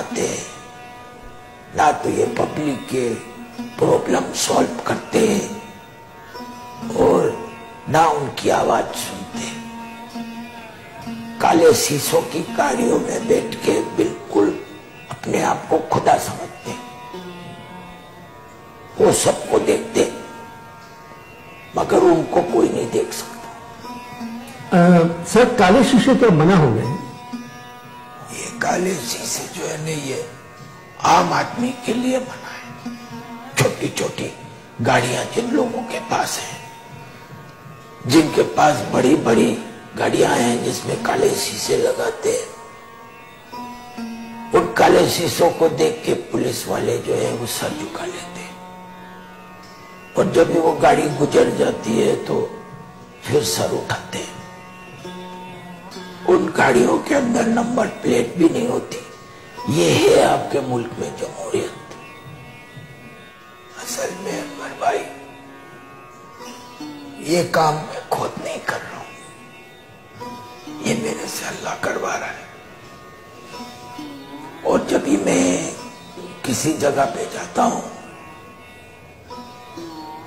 बनाते हैं, ना तो ये पब्लिक के प्रॉब्लम सॉल्व करते हैं और ना उनकी आवाज सुनते। काले शीशों की गाड़ियों में बैठ के बिल्कुल अपने आप को खुदा समझते। वो सबको देखते मगर उनको कोई नहीं देख सकता। सर, काले शीशे तो मना हो गए। ये काले शीशे जो है ना, ये आम आदमी के लिए मना है। छोटी छोटी गाड़ियां जिन लोगों के पास हैं, जिनके पास बड़ी बड़ी गाड़ियां हैं जिसमें काले शीशे लगाते हैं, उन काले शीशों को देख के पुलिस वाले जो है वो सर झुका लेते हैं। और जब भी वो गाड़ी गुजर जाती है तो फिर सर उठाते हैं। उन गाड़ियों के अंदर नंबर प्लेट भी नहीं होती। ये है आपके मुल्क में जमहूरियत। असल में अनवर भाई, ये काम मैं खुद नहीं कर रहा हूं, ये मेरे से अल्लाह करवा रहा है। और जब भी मैं किसी जगह पे जाता हूं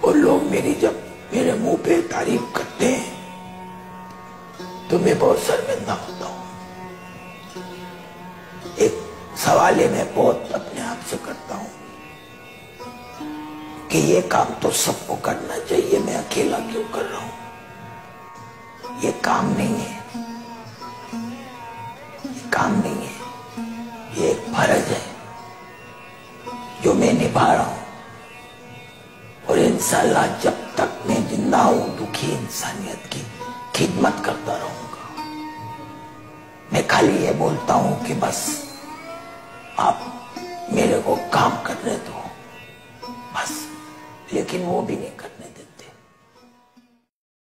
और लोग मेरे मुंह पे तारीफ करते हैं तो मैं बहुत शर्मिंदा होता हूं। एक सवाल है मैं बहुत अपने आप से करता हूं कि ये काम तो सबको करना चाहिए, मैं अकेला क्यों कर रहा हूं? ये काम नहीं है, ये काम नहीं है, ये एक फर्ज है जो मैं निभा रहा हूं। और इंशाअल्लाह जब तक मैं जिंदा हूं, दुखी इंसानियत की खिदमत करता रहूंगा। मैं खाली ये बोलता हूं कि बस आप मेरे को काम करने दो, बस, लेकिन वो भी नहीं करने